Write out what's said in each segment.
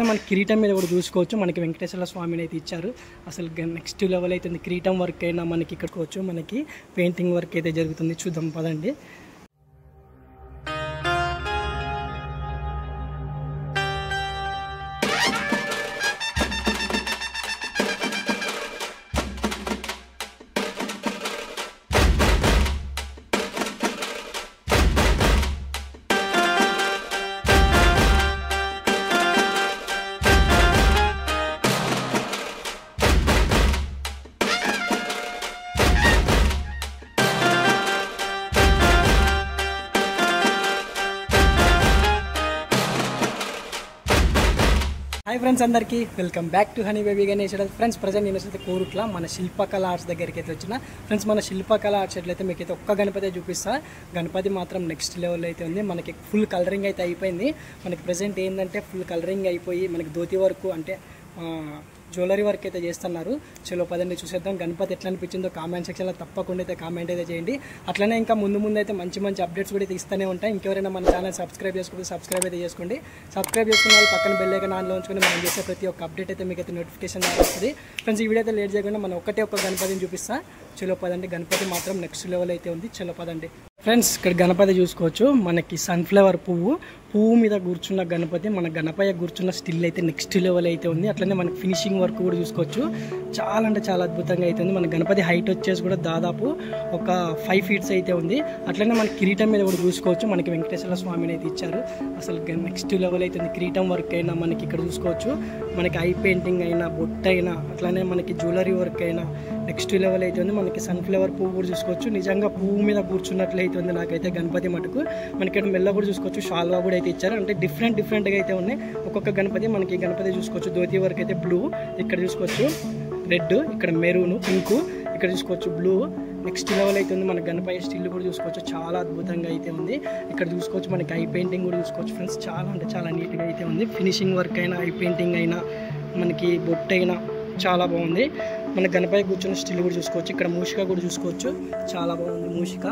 మన కిరీటం మీద కూడా చూసుకోవచ్చు. మనకి వెంకటేశ్వర స్వామిని అయితే ఇచ్చారు. అసలు నెక్స్ట్ లెవెల్ అయితే కిరీటం వర్క్ అయినా మనకి ఇక్కడికి వచ్చు, మనకి పెయింటింగ్ వర్క్ అయితే జరుగుతుంది. చూద్దాం పదండి. హాయ్ ఫ్రెండ్స్, అందరికీ welcome back to honey baby Ganesh. Friends present నేను అయితే కోరుట్ల మన శిల్పకళ ఆర్ట్స్ దగ్గరికి అయితే వచ్చిన. ఫ్రెండ్స్ మన శిల్పకళ ఆర్ట్స్ ఎట్లయితే మీకు అయితే ఒక్క గణపతి చూపిస్తా. గణపతి మాత్రం నెక్స్ట్ లెవెల్ అయితే ఉంది. మనకి ఫుల్ కలరింగ్ అయితే అయిపోయింది. మనకి ప్రజెంట్ ఏంటంటే ఫుల్ కలరింగ్ అయిపోయి మనకి ధోతి వరకు అంటే జ్యువెలరీ వర్క్ అయితే చేస్తున్నారు. చలో పదండి చూసేద్దాం. గణపతి ఎట్లా అనిపించిందో కామెంట్ సెక్షన్లో తప్పకుండా అయితే కామెంట్ అయితే చేయండి. అట్లనే ఇంకా ముందు అయితే మంచి అప్డేట్స్ కూడా అయితే ఇస్తూనే ఉంటాయి. ఇంకెవరైనా మన ఛానల్ సబ్స్క్రైబ్ చేసుకుంటే సబ్స్క్రైబ్ అయితే చేసుకోండి. సబ్స్క్రైబ్ చేసుకున్న వాళ్ళు పక్కన బెల్ ఐకాన్ ఆన్లో ఉంచుకొని మనం చేసే ప్రతి ఒక్క అప్డేట్ అయితే మీకు అయితే నోటిఫికేషన్ వస్తుంది. ఫ్రెండ్స్ ఈ వీడియో అయితే లేట్ చేయకుండా మనం ఒక్క గణపతిని చూపిస్తా. చలో పదండి. గణపతి మాత్రం నెక్స్ట్ లెవెల్ అయితే ఉంది. చలో పదండి. ఫ్రెండ్స్ ఇక్కడ గణపతి చూసుకోవచ్చు. మనకి సన్ఫ్లవర్ పువ్వు మీద కూర్చున్న గణపతి, మన గణపయ్య కూర్చున్న స్టిల్ అయితే నెక్స్ట్ లెవెల్ అయితే ఉంది. అట్లనే మనకి ఫినిషింగ్ వర్క్ కూడా చూసుకోవచ్చు. చాలా అంటే చాలా అద్భుతంగా అయితే ఉంది. మన గణపతి హైట్ వచ్చేసి కూడా దాదాపు ఒక 5 feet అయితే ఉంది. అట్లనే మన కిరీటం మీద కూడా చూసుకోవచ్చు. మనకి వెంకటేశ్వర స్వామిని అయితే ఇచ్చారు. అసలు నెక్స్ట్ లెవెల్ అయితే ఉంది. కిరీటం వర్క్ అయినా మనకి ఇక్కడ చూసుకోవచ్చు. మనకి ఐ పెయింటింగ్ అయినా, బొట్టు అయినా, అట్లనే మనకి జ్యువెలరీ వర్క్ అయినా నెక్స్ట్ లెవెల్ అయితే ఉంది. మనకి సన్ఫ్లవర్ పువ్వు కూడా చూసుకోవచ్చు. నిజంగా పువ్వు మీద కూర్చున్నట్లయితే ఉంది నాకైతే గణపతి మటుకు. మనకి ఇక్కడ మెల్ల కూడా చూసుకోవచ్చు. షాల్వా కూడా అయితే ఇచ్చారు. అంటే డిఫరెంట్గా అయితే ఉన్నాయి ఒక్కొక్క గణపతి. మనకి గణపతి చూసుకోవచ్చు. ధోతి వర్క్ అయితే బ్లూ, ఇక్కడ చూసుకోవచ్చు రెడ్, ఇక్కడ మెరూన్, పింక్, ఇక్కడ చూసుకోవచ్చు బ్లూ. నెక్స్ట్ లెవెల్ అయితే ఉంది. మన గణపతి స్టిల్ కూడా చూసుకోవచ్చు. చాలా అద్భుతంగా అయితే ఉంది. ఇక్కడ చూసుకోవచ్చు మనకి ఐ పెయింటింగ్ కూడా చూసుకోవచ్చు. ఫ్రెండ్స్ చాలా అంటే చాలా నీట్గా అయితే ఉంది. ఫినిషింగ్ వర్క్ అయినా, ఐ పెయింటింగ్ అయినా, మనకి బొట్టు అయినా చాలా బాగుంది. మన గణపతి కూర్చొని స్టిల్ కూడా చూసుకోవచ్చు. ఇక్కడ మూషిక కూడా చూసుకోవచ్చు. చాలా బాగుంది మూషిక.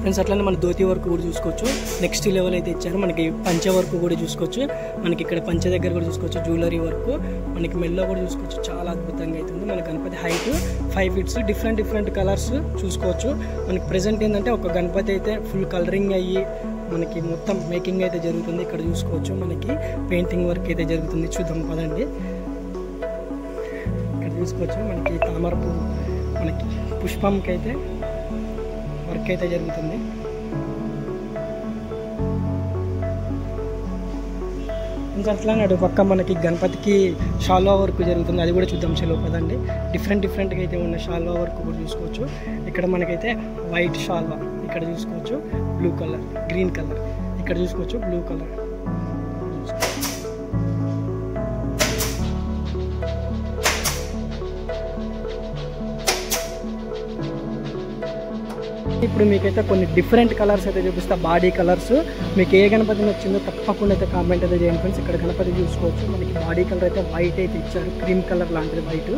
ఫ్రెండ్స్ అట్లనే మన ధోతి వర్క్ కూడా చూసుకోవచ్చు. నెక్స్ట్ లెవెల్ అయితే ఇచ్చారు. మనకి పంచ వర్క్ కూడా చూసుకోవచ్చు. మనకి ఇక్కడ పంచ దగ్గర కూడా చూసుకోవచ్చు జ్యువెలరీ వర్క్. మనకి మెల్లో కూడా చూసుకోవచ్చు. చాలా అద్భుతంగా అవుతుంది. మన Ganapati height 5 feet, different colours చూసుకోవచ్చు. మనకి ప్రెజెంట్ ఏంటంటే ఒక గణపతి అయితే ఫుల్ కలరింగ్ అయ్యి మనకి మొత్తం మేకింగ్ అయితే జరుగుతుంది. ఇక్కడ చూసుకోవచ్చు మనకి పెయింటింగ్ వర్క్ అయితే జరుగుతుంది. చూద్దాం పదండి. ఇక్కడ చూసుకోవచ్చు మనకి తామర పువ్వు, మనకి పుష్పంకి అయితే వర్క్ అయితే జరుగుతుంది. ఇంకా అట్లానే అటు పక్క మనకి గణపతికి షాల్వా వర్క్ జరుగుతుంది. అది కూడా చూద్దాం. చలో పదండి. డిఫరెంట్గా అయితే ఉన్న షాల్వా వర్క్ కూడా చూసుకోవచ్చు. ఇక్కడ మనకైతే వైట్ షాల్వా, ఇక్కడ చూసుకోవచ్చు బ్లూ కలర్, గ్రీన్ కలర్, ఇక్కడ చూసుకోవచ్చు బ్లూ కలర్. ఇప్పుడు మీకైతే కొన్ని డిఫరెంట్ కలర్స్ అయితే చూపిస్తా. బాడీ కలర్స్ మీకు ఏ గణపతి నచ్చిందో తప్పకుండా అయితే కామెంట్ అయితే చేయండి ఫ్రెండ్స్. ఇక్కడ గణపతి చూసుకోవచ్చు. మనకి బాడీ కలర్ అయితే వైట్ అయితే ఇచ్చారు. క్రీమ్ కలర్ లాంటిది వైట్.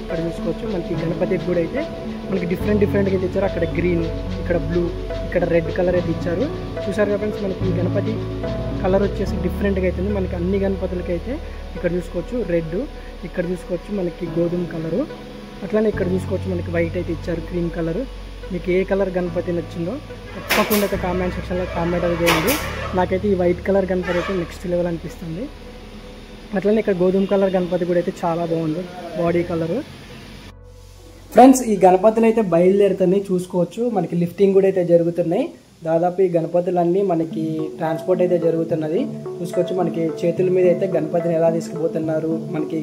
ఇక్కడ చూసుకోవచ్చు మనకి గణపతికి కూడా అయితే మనకి డిఫరెంట్గా అయితే ఇచ్చారు. అక్కడ గ్రీన్, ఇక్కడ బ్లూ, ఇక్కడ రెడ్ కలర్ అయితే ఇచ్చారు. చూసారు కదా ఫ్రెండ్స్. మనకి గణపతి కలర్ వచ్చేసి డిఫరెంట్గా అవుతుంది. మనకి అన్ని గణపతులకి అయితే ఇక్కడ చూసుకోవచ్చు రెడ్, ఇక్కడ చూసుకోవచ్చు మనకి గోధుమ కలరు, అట్లానే ఇక్కడ చూసుకోవచ్చు మనకి వైట్ అయితే ఇచ్చారు, క్రీమ్ కలరు. మీకు ఏ కలర్ గణపతి నచ్చిందో తప్పకుండా అయితే కామెంట్ సెక్షన్లో కామెంట్ అయితే చేయండి. నాకైతే ఈ వైట్ కలర్ గణపతి అయితే నెక్స్ట్ లెవెల్ అనిపిస్తుంది. అట్లనే ఇక్కడ గోధుమ కలర్ గణపతి కూడా అయితే చాలా బాగుంది బాడీ కలరు. ఫ్రెండ్స్ ఈ గణపతులు అయితే బయలుదేరుతున్నాయి చూసుకోవచ్చు. మనకి లిఫ్టింగ్ కూడా అయితే జరుగుతున్నాయి. దాదాపు ఈ గణపతులన్నీ మనకి ట్రాన్స్పోర్ట్ అయితే జరుగుతున్నది. చూసుకోవచ్చు మనకి చేతుల మీద అయితే గణపతిని ఎలా తీసుకుపోతున్నారు, మనకి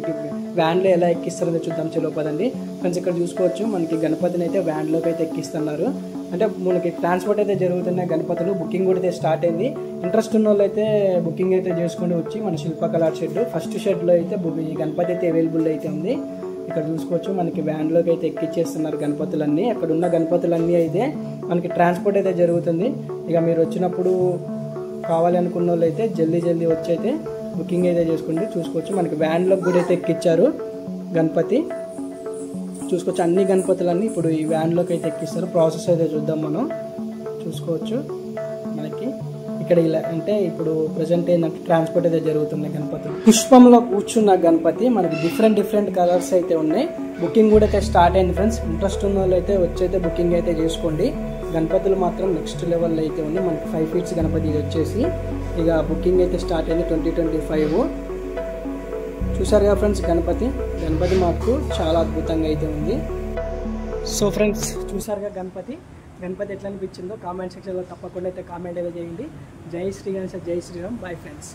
వ్యాన్లో ఎలా ఎక్కిస్తారో చూద్దాం. చలో పదండి ఫ్రెండ్స్. ఇక్కడ చూసుకోవచ్చు మనకి గణపతిని అయితే వ్యాన్లోకి అయితే ఎక్కిస్తున్నారు. అంటే మనకి ట్రాన్స్పోర్ట్ అయితే జరుగుతున్నాయి గణపతులు. బుకింగ్ కూడా అయితే స్టార్ట్ అయింది. ఇంట్రెస్ట్ ఉన్న వాళ్ళు అయితే బుకింగ్ అయితే చేసుకొని వచ్చి మన శిల్పకళ షెడ్ ఫస్ట్ షెడ్లో అయితే ఈ గణపతి అయితే అవైలబుల్ అయితే ఉంది. ఇక్కడ చూసుకోవచ్చు మనకి వ్యాన్లోకి అయితే ఎక్కిచ్చేస్తున్నారు గణపతులన్నీ. అక్కడ ఉన్న గణపతులన్నీ అయితే మనకి ట్రాన్స్పోర్ట్ అయితే జరుగుతుంది. ఇక మీరు వచ్చినప్పుడు కావాలి అనుకున్న వాళ్ళు అయితే జల్దీ వచ్చి అయితే బుకింగ్ అయితే చేసుకోండి. చూసుకోవచ్చు మనకి వ్యాన్లోకి కూడా అయితే ఎక్కిచ్చారు గణపతి. చూసుకోవచ్చు అన్ని గణపతులన్నీ ఇప్పుడు ఈ వ్యాన్లోకి అయితే ఎక్కిస్తారు. ప్రాసెస్ అయితే చూద్దాం మనం. చూసుకోవచ్చు మనకి ఇక్కడ ఇలా అంటే ఇప్పుడు ప్రజెంట్ ఏంటంటే ట్రాన్స్పోర్ట్ అయితే జరుగుతున్నాయి గణపతులు. పుష్పంలో కూర్చున్న గణపతి మనకి డిఫరెంట్ కలర్స్ అయితే ఉన్నాయి. బుకింగ్ కూడా అయితే స్టార్ట్ అయింది ఫ్రెండ్స్. ఇంట్రెస్ట్ ఉన్న వాళ్ళు అయితే వచ్చైతే బుకింగ్ అయితే చేసుకోండి. గణపతులు మాత్రం నెక్స్ట్ లెవెల్లో అయితే ఉంది. మనకి 5 feet గణపతి ఇది వచ్చేసి ఇక బుకింగ్ అయితే స్టార్ట్ అయింది 2025. చూసారు కదా ఫ్రెండ్స్, గణపతి మాకు చాలా అద్భుతంగా అయితే ఉంది. సో ఫ్రెండ్స్ చూసారుగా గణపతి ఎట్లా అనిపించిందో కామెంట్ సెక్షన్లో తప్పకుండా అయితే కామెంట్ అయితే చేయండి. జై శ్రీ గణేష్, జై శ్రీరామ్. Bye friends.